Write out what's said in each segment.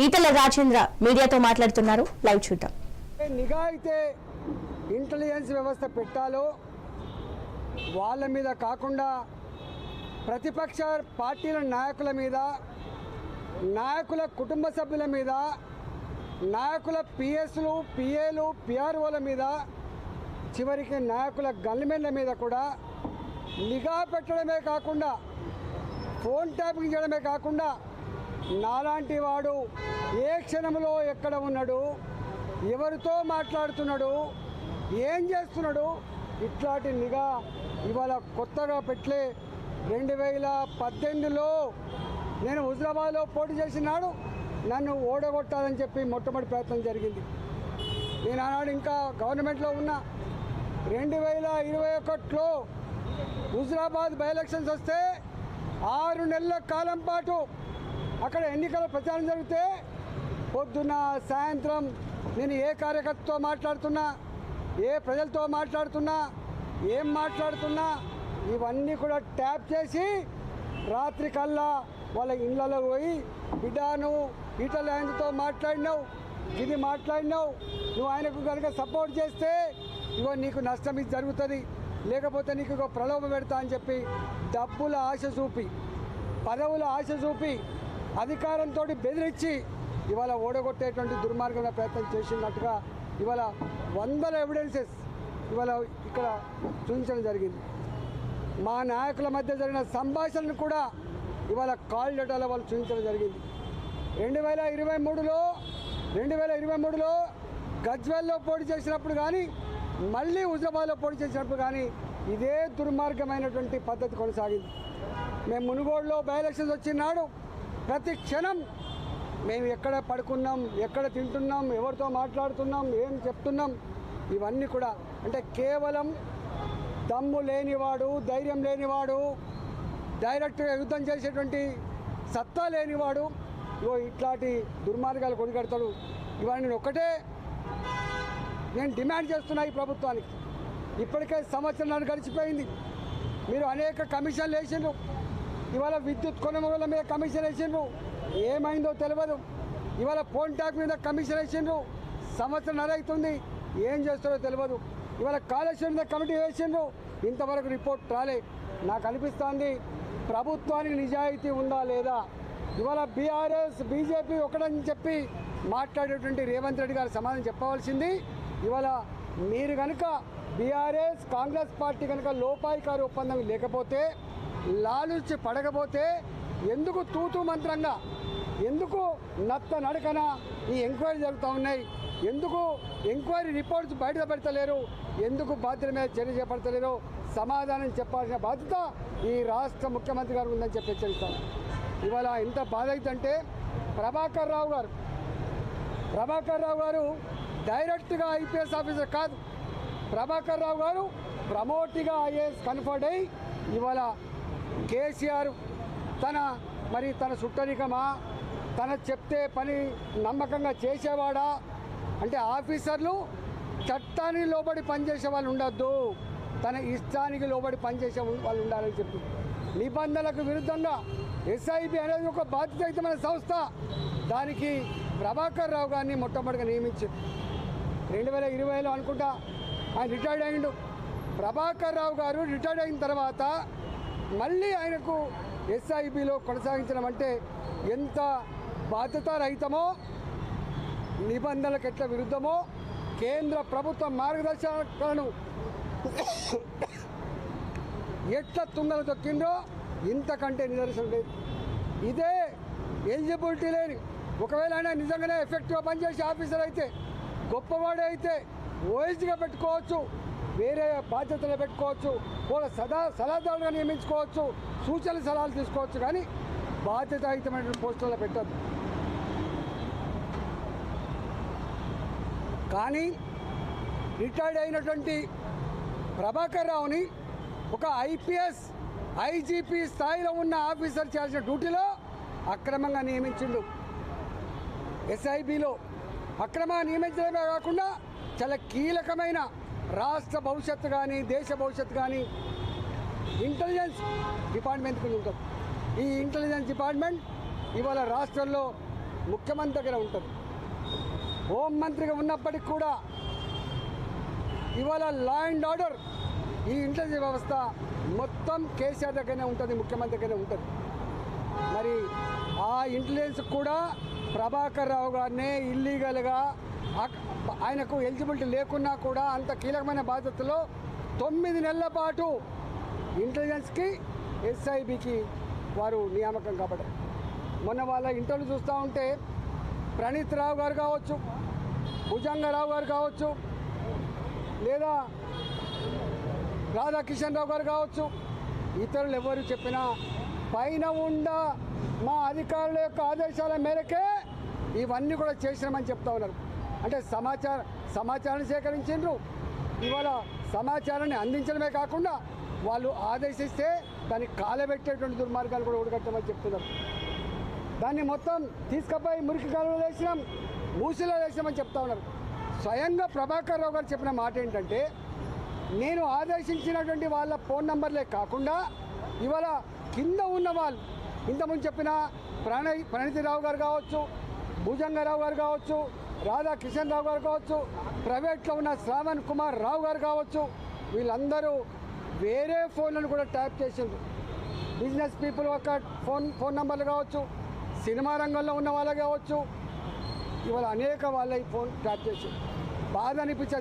ఈటల రాజేంద్ర మీడియాతో మాట్లాడుతున్నారు. లైవ్ చూద్దాం. నిఘా అయితే ఇంటెలిజెన్స్ వ్యవస్థ పెట్టాలో వాళ్ళ మీద కాకుండా ప్రతిపక్ష పార్టీల నాయకుల మీద, నాయకుల కుటుంబ సభ్యుల మీద, నాయకుల పిఎస్లు, పిఏలు, పిఆర్ఓల మీద, చివరికి నాయకుల గన్మెన్ల మీద కూడా నిఘా పెట్టడమే కాకుండా, ఫోన్ ట్యాపింగ్ చేయడమే కాకుండా నాలాంటి వాడు ఏ క్షణంలో ఎక్కడ ఉన్నాడు, ఎవరితో మాట్లాడుతున్నాడు, ఏం చేస్తున్నాడు, ఇట్లాంటి నిఘా ఇవాళ కొత్తగా పెట్టలే. 2018లో నేను హుజరాబాద్లో పోటీ చేసినాడు నన్ను ఓడగొట్టాలని చెప్పి మొట్టమొదటి ప్రయత్నం జరిగింది. నేను ఆనాడు ఇంకా గవర్నమెంట్లో ఉన్నా. 2021లో హుజరాబాద్ బై ఎలక్షన్స్ వస్తే 6 నెలల కాలం పాటు అక్కడ ఎన్నికల ప్రచారం జరిగితే పొద్దున్న సాయంత్రం నేను ఏ కార్యకర్తతో మాట్లాడుతున్నా, ఏ ప్రజలతో మాట్లాడుతున్నా, ఏం మాట్లాడుతున్నా ఇవన్నీ కూడా ట్యాప్ చేసి రాత్రి కల్లా వాళ్ళ ఇళ్ళలో పోయి, బిడ్డ నువ్వు ఈటల ఆయనతో మాట్లాడినావు, ఇది మాట్లాడినావు, నువ్వు ఆయనకు కనుక సపోర్ట్ చేస్తే ఇగో నీకు నష్టం ఇది జరుగుతుంది, లేకపోతే నీకు ఇగో ప్రలోభ పెడతా అని చెప్పి డబ్బుల ఆశ చూపి, పదవుల ఆశ చూపి, అధికారంతో బెదిరించి ఇవాళ ఓడగొట్టేటువంటి దుర్మార్గమైన ప్రయత్నం చేసినట్టుగా ఇవాళ వందల ఎవిడెన్సెస్ ఇవాళ ఇక్కడ చూపించడం జరిగింది. మా నాయకుల మధ్య జరిగిన సంభాషణను కూడా ఇవాళ కాల్ డేటాలో వాళ్ళు చూపించడం జరిగింది. 2023లో గజ్వేల్లో పోటీ చేసినప్పుడు కానీ, మళ్ళీ హుజరాబాద్లో పోటీ చేసినప్పుడు కానీ ఇదే దుర్మార్గమైనటువంటి పద్ధతి కొనసాగింది. మేము మునుగోడులో బై ఎలక్షన్స్ వచ్చినాడు ప్రతి క్షణం మేము ఎక్కడ పడుకున్నాం, ఎక్కడ తింటున్నాం, ఎవరితో మాట్లాడుతున్నాం, ఏం చెప్తున్నాం, ఇవన్నీ కూడా అంటే కేవలం దమ్ము లేనివాడు, ధైర్యం లేనివాడు, డైరెక్ట్గా యుద్ధం చేసేటువంటి సత్తా లేనివాడు ఇట్లాంటి దుర్మార్గాలు కొనిగడతాడు. ఇవాళ నేను డిమాండ్ చేస్తున్నా ఈ ప్రభుత్వానికి. ఇప్పటికే సంవత్సరం గడిచిపోయింది. మీరు అనేక కమిషన్లు వేసిండ్రు. ఇవాళ విద్యుత్ కొనుగోళ్ల మీద కమిషన్ వేసిండ్రు, ఏమైందో తెలియదు. ఇవాళ ఫోన్ ట్యాక్ మీద కమిషన్ వేసిండ్రు, సంవత్సరం అవుతుంది, ఏం చేస్తారో తెలియదు. ఇవాళ కాళేశ్వరం మీద కమిటీ వేసిండ్రు, ఇంతవరకు రిపోర్ట్ రాలే. నాకు అనిపిస్తోంది ప్రభుత్వానికి నిజాయితీ ఉందా లేదా. ఇవాళ బీఆర్ఎస్ బీజేపీ ఒకటని చెప్పి మాట్లాడేటువంటి రేవంత్ రెడ్డి గారు సమాధానం చెప్పవలసింది. ఇవాళ మీరు కనుక బీఆర్ఎస్ కాంగ్రెస్ పార్టీ కనుక లోపాయికారి ఒప్పందం లేకపోతే, లాలుచి పడకపోతే ఎందుకు తూతూ మంత్రంగా, ఎందుకు నత్త నడకన ఈ ఎంక్వైరీ జరుగుతూ ఉన్నాయి, ఎందుకు ఎంక్వైరీ రిపోర్ట్స్ బయట పెడతలేరు, ఎందుకు బాధ్యత మీద చర్య చేపడతలేరు, సమాధానం చెప్పాల్సిన బాధ్యత ఈ రాష్ట్ర ముఖ్యమంత్రి గారు ఉందని చెప్పి హెచ్చరిస్తాను. ఇవాళ ఎంత బాధ అవుతుందంటే ప్రభాకర్ రావు గారు డైరెక్ట్గా ఐపీఎస్ ఆఫీసర్ కాదు. ప్రభాకర్ రావు గారు ప్రమోట్గా ఐఏఎస్ కన్ఫర్డ్ అయ్యి ఇవాళ కేసీఆర్ తన సుట్టరికమా, తన చెప్తే పని నమ్మకంగా చేసేవాడా అంటే ఆఫీసర్లు చట్టానికి లోబడి పనిచేసే వాళ్ళు ఉండొద్దు, తన ఇష్టానికి లోబడి పనిచేసే వాళ్ళు ఉండాలని చెప్పి నిబంధనలకు విరుద్ధంగా ఎస్ఐబి అనేది ఒక బాధ్యతాయుతమైన సంస్థ, దానికి ప్రభాకర్ రావు గారిని మొట్టమొదటిగా నియమించారు. 2020లో అనుకుంటా ఆయన రిటైర్డ్ అయ్యిండు. ప్రభాకర్ రావు గారు రిటైర్డ్ అయిన తర్వాత మళ్ళీ ఆయనకు ఎస్ఐబిలో కొనసాగించడం అంటే ఎంత బాధ్యతారహితమో, నిబంధనలకు ఎట్లా విరుద్ధమో, కేంద్ర ప్రభుత్వ మార్గదర్శకాలను ఎట్లా తుంగలు తొక్కిందో ఇంతకంటే నిదర్శనం లేదు. ఇదే ఎలిజిబిలిటీ లేని, ఒకవేళ ఆయన నిజంగానే ఎఫెక్టివ్గా పనిచేసే ఆఫీసర్ అయితే, గొప్పవాడే అయితే ఓఎస్గా పెట్టుకోవచ్చు, వేరే బాధ్యతలు పెట్టుకోవచ్చు, వాళ్ళ సలహాదారులుగా నియమించుకోవచ్చు, సూచన సలహాలు తీసుకోవచ్చు, కానీ బాధ్యతాయుతమైన పోస్టులలో పెట్టద్దు. కానీ రిటైర్డ్ అయినటువంటి ప్రభాకర్ రావుని ఒక ఐపీఎస్ ఐజీపీ స్థాయిలో ఉన్న ఆఫీసర్ చేయాల్సిన డ్యూటీలో అక్రమంగా నియమించిండు. ఎస్ఐబిలో అక్రమంగా నియమించడమే కాకుండా చాలా కీలకమైన రాష్ట్ర భవిష్యత్తు కానీ, దేశ భవిష్యత్తు కానీ ఇంటెలిజెన్స్ డిపార్ట్మెంట్కి ఉంటుంది. ఈ ఇంటెలిజెన్స్ డిపార్ట్మెంట్ ఇవాళ రాష్ట్రంలో ముఖ్యమంత్రి దగ్గర ఉంటుంది. హోంమంత్రిగా ఉన్నప్పటికీ కూడా ఇవాళ లా అండ్ ఆర్డర్ ఈ ఇంటెలిజెన్స్ వ్యవస్థ మొత్తం కేసీఆర్ దగ్గరనే ఉంటుంది, ముఖ్యమంత్రి దగ్గరనే ఉంటుంది. మరి ఆ ఇంటెలిజెన్స్ కూడా ప్రభాకర్ రావు గారినే ఇల్లీగల్గా ఆయనకు ఎలిజిబిలిటీ లేకున్నా కూడా అంత కీలకమైన బాధ్యతలో 9 నెలల పాటు ఇంటెలిజెన్స్కి ఎస్ఐబికి వారు నియామకం కాబట్టి మొన్న వాళ్ళ ఇంటర్వ్యూ చూస్తూ ఉంటే ప్రణీత్ రావు గారు కావచ్చు, భుజంగరావు గారు కావచ్చు, లేదా రాధాకిషన్ రావు గారు కావచ్చు, ఇతరులు ఎవరు చెప్పినా పైన ఉండ మా అధికారుల యొక్క ఆదేశాల మేరకే ఇవన్నీ కూడా చేసినామని చెప్తా ఉన్నారు. అంటే సమాచారాన్ని సేకరించిండ్రు. ఇవాళ సమాచారాన్ని అందించడమే కాకుండా వాళ్ళు ఆదేశిస్తే దాన్ని కాలబెట్టేటువంటి దుర్మార్గాలు కూడా ఊడగట్టమని చెప్తున్నారు. దాన్ని మొత్తం తీసుకుపోయి మురికి కాలంలో వేసినాం, మూసిలో వేసినామని చెప్తా ఉన్నారు. స్వయంగా ప్రభాకర్ రావు గారు చెప్పిన మాట ఏంటంటే, నేను ఆదేశించినటువంటి వాళ్ళ ఫోన్ నంబర్లే కాకుండా ఇవాళ కింద ఉన్న వాళ్ళు ఇంతకుముందు చెప్పిన ప్రణీతిరావు గారు కావచ్చు, భుజంగరావు గారు కావచ్చు, రాధాకిషన్ రావు గారు కావచ్చు, ప్రైవేట్లో ఉన్న శ్రావణ్ కుమార్ రావు గారు కావచ్చు, వీళ్ళందరూ వేరే ఫోన్లను కూడా ట్యాప్ చేసిండ్రు. బిజినెస్ పీపుల్ ఒక ఫోన్ నంబర్లు కావచ్చు, సినిమా రంగంలో ఉన్న వాళ్ళు కావచ్చు, ఇవాళ అనేక వాళ్ళ ఈ ఫోన్ ట్యాప్ చేసి బాధ అనిపించే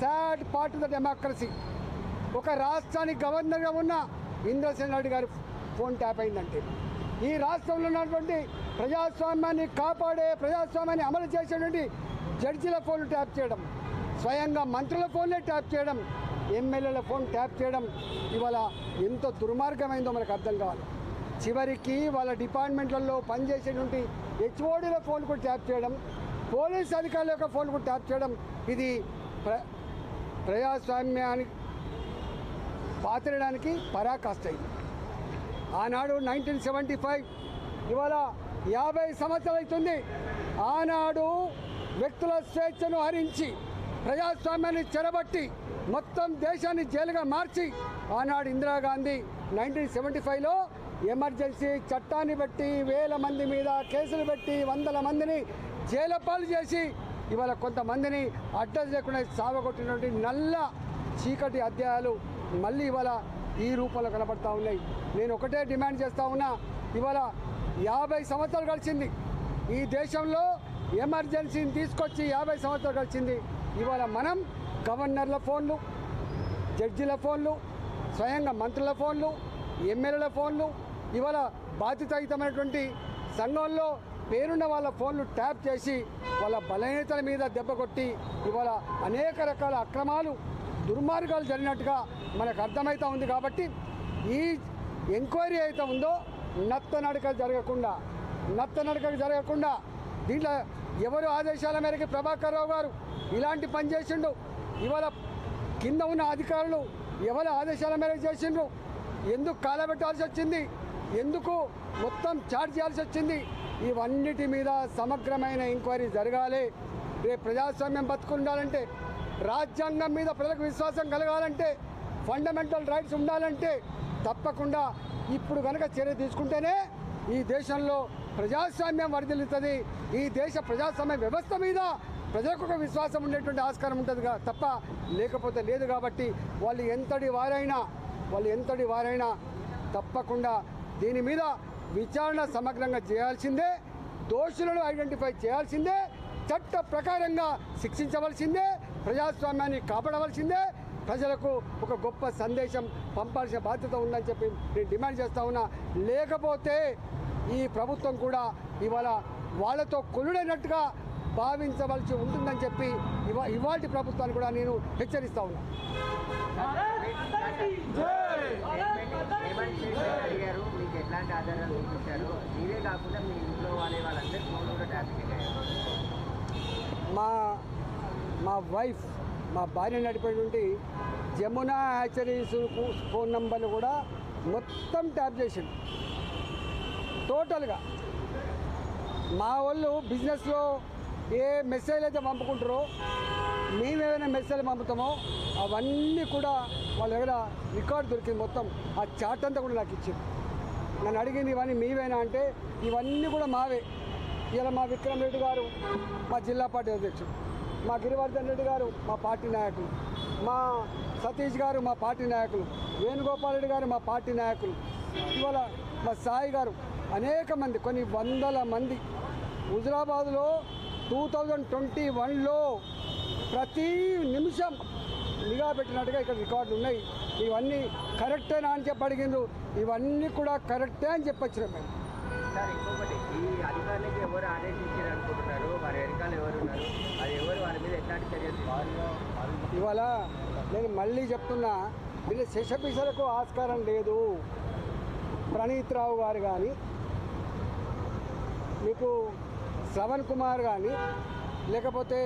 sad part of the democracy. ఒక రాష్ట్రానికి గవర్నర్గా ఉన్న ఇంద్రసేన్ రెడ్డి గారి ఫోన్ ట్యాప్ అయిందంటే ఈ రాష్ట్రంలో ఉన్నటువంటి ప్రజాస్వామ్యాన్ని కాపాడే, ప్రజాస్వామ్యాన్ని అమలు చేసేటువంటి జడ్జిల ఫోన్లు ట్యాప్ చేయడం, స్వయంగా మంత్రుల ఫోన్లే ట్యాప్ చేయడం, ఎమ్మెల్యేల ఫోన్ ట్యాప్ చేయడం ఇవాళ ఎంత దుర్మార్గమైందో మనకు అర్థం కావాలి. చివరికి వాళ్ళ డిపార్ట్మెంట్లలో పనిచేసేటువంటి హెచ్ఓడీల ఫోన్ కూడా ట్యాప్ చేయడం, పోలీస్ అధికారుల యొక్క ఫోన్ కూడా ట్యాప్ చేయడం, ఇది ప్రజాస్వామ్యానికి పాతరడానికి పరాకాష్ట. అయింది ఆనాడు 1975, ఇవాళ 50 సంవత్సరాలు అవుతుంది. ఆనాడు వ్యక్తుల స్వేచ్ఛను హరించి ప్రజాస్వామ్యాన్ని చెరబట్టి మొత్తం దేశాన్ని జైలుగా మార్చి ఆనాడు ఇందిరాగాంధీ 1975లో ఎమర్జెన్సీ చట్టాన్ని బట్టి వేల మంది మీద కేసులు పెట్టి వందల మందిని జైలు పాలు చేసి ఇవాళ కొంతమందిని అడ్రస్ లేకుండా సావగొట్టినటువంటి నల్ల చీకటి అధ్యాయాలు మళ్ళీ ఇవాళ ఈ రూపంలో కనబడతా ఉన్నాయి. నేను ఒకటే డిమాండ్ చేస్తూ ఉన్నా, ఇవాళ 50 సంవత్సరాలు గడిచింది ఈ దేశంలో, ఎమర్జెన్సీని తీసుకొచ్చి 50 సంవత్సరాలు గడిచింది. ఇవాళ మనం గవర్నర్ల ఫోన్లు, జడ్జిల ఫోన్లు, స్వయంగా మంత్రుల ఫోన్లు, ఎమ్మెల్యేల ఫోన్లు, ఇవాళ బాధ్యతాయుతమైనటువంటి సంఘంలో పేరున్న వాళ్ళ ఫోన్లు ట్యాప్ చేసి వాళ్ళ బలహీనతల మీద దెబ్బ కొట్టి ఇవాళ అనేక రకాల అక్రమాలు, దుర్మార్గాలు జరిగినట్టుగా మనకు అర్థమవుతూ ఉంది. కాబట్టి ఈ ఎంక్వైరీ అయితే ఉందో నత్తనడక జరగకుండా దీంట్లో ఎవరు ఆదేశాల మేరకు ప్రభాకర్ రావు గారు ఇలాంటి పని చేసిండు, ఇవాళ కింద ఉన్న అధికారులు ఎవరి ఆదేశాల మేరకు చేసిండ్రు, ఎందుకు కాలబెట్టాల్సి వచ్చింది, ఎందుకు మొత్తం చార్జ్ చేయాల్సి వచ్చింది, ఇవన్నిటి మీద సమగ్రమైన ఎంక్వైరీ జరగాలి. రేపు ప్రజాస్వామ్యం బతుకుండాలంటే, రాజ్యాంగం మీద ప్రజలకు విశ్వాసం కలగాలంటే, ఫండమెంటల్ రైట్స్ ఉండాలంటే తప్పకుండా ఇప్పుడు కనుక చర్య తీసుకుంటేనే ఈ దేశంలో ప్రజాస్వామ్యం వర్ధిల్లుతుంది. ఈ దేశ ప్రజాస్వామ్య వ్యవస్థ మీద ప్రజలకు ఒక విశ్వాసం ఉండేటువంటి ఆస్కారం ఉంటుంది తప్ప లేకపోతే లేదు. కాబట్టి వాళ్ళు ఎంతటి వారైనా తప్పకుండా దీని మీద విచారణ సమగ్రంగా చేయాల్సిందే, దోషులను ఐడెంటిఫై చేయాల్సిందే, చట్ట ప్రకారంగా శిక్షించవలసిందే, ప్రజాస్వామ్యాన్ని కాపాడవలసిందే, ప్రజలకు ఒక గొప్ప సందేశం పంపాల్సిన బాధ్యత ఉందని చెప్పి నేను డిమాండ్ చేస్తూ ఉన్నా. లేకపోతే ఈ ప్రభుత్వం కూడా ఇవాళ వాళ్ళతో కొలుడైనట్టుగా భావించవలసి ఉంటుందని చెప్పి ఇవాటి ప్రభుత్వాన్ని కూడా నేను హెచ్చరిస్తూ ఉన్నా. మా వైఫ్, మా భార్య నడిపేటువంటి జమునా హ్యాచరీస్ ఫోన్ నంబర్లు కూడా మొత్తం ట్యాప్ చేసిండు టోటల్గా. మా వాళ్ళు బిజినెస్లో ఏ మెసేజ్ అయితే పంపుకుంటారో, మేమేమైనా మెసేజ్ పంపుతామో అవన్నీ కూడా వాళ్ళ దగ్గర రికార్డు దొరికింది. మొత్తం ఆ చాట్ అంతా కూడా నాకు ఇచ్చింది. నన్ను అడిగింది ఇవన్నీ మీవేనా అంటే ఇవన్నీ కూడా మావే. ఇలా మా విక్రమ్ రెడ్డి గారు మా జిల్లా పార్టీ అధ్యక్షుడు, మా గిరివర్ధన్ రెడ్డి గారు మా పార్టీ నాయకులు, మా సతీష్ గారు మా పార్టీ నాయకులు, వేణుగోపాల్ రెడ్డి గారు మా పార్టీ నాయకులు, ఇవాళ మా సాయి గారు, అనేక మంది, కొన్ని వందల మంది హుజురాబాద్లో 2021లో ప్రతి నిమిషం నిఘా పెట్టినట్టుగా ఇక్కడ రికార్డులు ఉన్నాయి. ఇవన్నీ కరెక్టేనా అని చెప్పి అడిగిండ్రు. ఇవన్నీ కూడా కరెక్టే అని చెప్పొచ్చినాం మేము. సార్ ఇంకొకటి, ఈ అధికారులకి ఎవరు ఆదేశించారు అనుకుంటున్నారు, వారి వెనకాల ఎవరు ఉన్నారు, అది ఎవరు, వాళ్ళ మీద ఎట్లాంటి చర్యలు? ఇవాళ నేను మళ్ళీ చెప్తున్నా, వీళ్ళ శశపిశలకు ఆస్కారం లేదు. ప్రణీత్ రావు గారు కానీ, మీకు శ్రవణ్ కుమార్ కానీ, లేకపోతే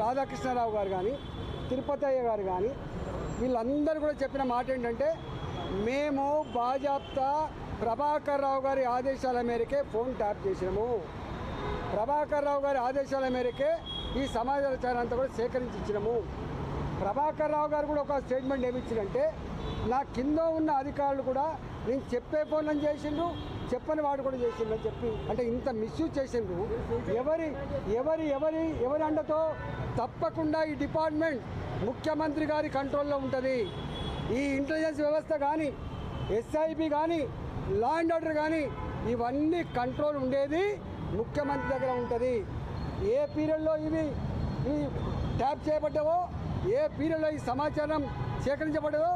రాధాకృష్ణరావు గారు కానీ, తిరుపతయ్య గారు కానీ, వీళ్ళందరూ కూడా చెప్పిన మాట ఏంటంటే, మేము బాజాప్తా ప్రభాకర్ రావు గారి ఆదేశాల మేరకే ఫోన్ ట్యాప్ చేసినాము. ప్రభాకర్ రావు గారి ఆదేశాల మేరకే ఈ సమాచారం అంతా కూడా సేకరించి ఇచ్చినాము. ప్రభాకర్ రావు గారు కూడా ఒక స్టేట్మెంట్ ఏమి ఇచ్చిందంటే, నా కింద ఉన్న అధికారులు కూడా నేను చెప్పే ఫోన్లను చేసిండ్రు, చెప్పని వాడు కూడా చేసిండ్రు అని చెప్పి, అంటే ఇంత మిస్యూజ్ చేసిండ్రు. ఎవరి ఎవరి ఎవరి ఎవరి అండతో? తప్పకుండా ఈ డిపార్ట్మెంట్ ముఖ్యమంత్రి గారి కంట్రోల్లో ఉంటుంది. ఈ ఇంటెలిజెన్స్ వ్యవస్థ కానీ, ఎస్ఐబి కానీ, లా అండ్ ఆర్డర్ కానీ, ఇవన్నీ కంట్రోల్ ఉండేది ముఖ్యమంత్రి దగ్గర ఉంటుంది. ఏ పీరియడ్లో ఇవి ట్యాప్ చేయబడ్డావో, ఏ పీరియడ్లో ఈ సమాచారం సేకరించబడ్డదో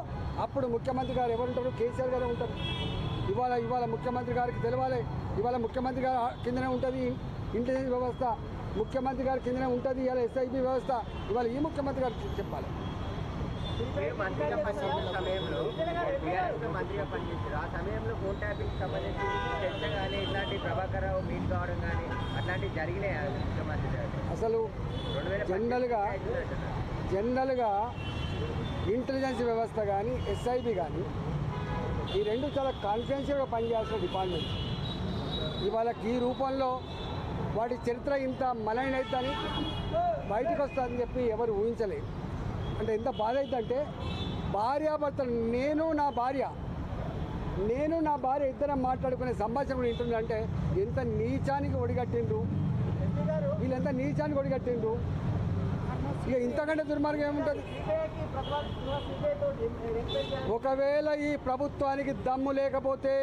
అప్పుడు ముఖ్యమంత్రి గారు ఎవరు ఉంటారు? కేసీఆర్ గారే ఉంటారు. ఇవాళ ముఖ్యమంత్రి గారికి తెలవాలి. ఇవాళ ముఖ్యమంత్రి గారి కిందనే ఉంటుంది ఇంటెలిజెన్స్ వ్యవస్థ, ముఖ్యమంత్రి గారి కిందనే ఉంటుంది ఇవాళ ఎస్ఐబి వ్యవస్థ. ఇవాళ ఈ ముఖ్యమంత్రి గారికి చెప్పాలి. మీరు మంత్రిగా పనిచేసిన సమయంలో, టీఆర్ఎస్లో మంత్రిగా పనిచేశారు, ఆ సమయంలో ఫోన్ ట్యాపింగ్ సంబంధించి చర్చ కానీ, ఇట్లాంటి ప్రభాకర్ రావు మీట్ కావడం కానీ అట్లాంటివి జరిగినాయి ముఖ్యమంత్రి గారు? అసలు జనరల్గా ఇంటెలిజెన్స్ వ్యవస్థ కానీ, ఎస్ఐబి కానీ, ఈ రెండు చాలా కాన్ఫిడెన్షియల్గా పనిచేయాల్సిన డిపార్ట్మెంట్. ఇవాళ ఈ రూపంలో వాటి చరిత్ర ఇంత మలైన అవుతుందని, బయటకు వస్తుందని చెప్పి ఎవరు ఊహించలేదు. అంటే ఎంత బాధ అవుతుందంటే, భార్యాభర్తలు, నేను నా భార్య ఇద్దరం మాట్లాడుకునే సంభాషణ కూడా వింటుందంటే ఎంత నీచానికి ఒడిగట్టిండ్రు వీళ్ళు, ఎంత నీచానికి ఒడిగట్టిండ్రు. ఇక ఇంతకంటే దుర్మార్గం ఏముంటుంది? ఒకవేళ ఈ ప్రభుత్వానికి దమ్ము లేకపోతే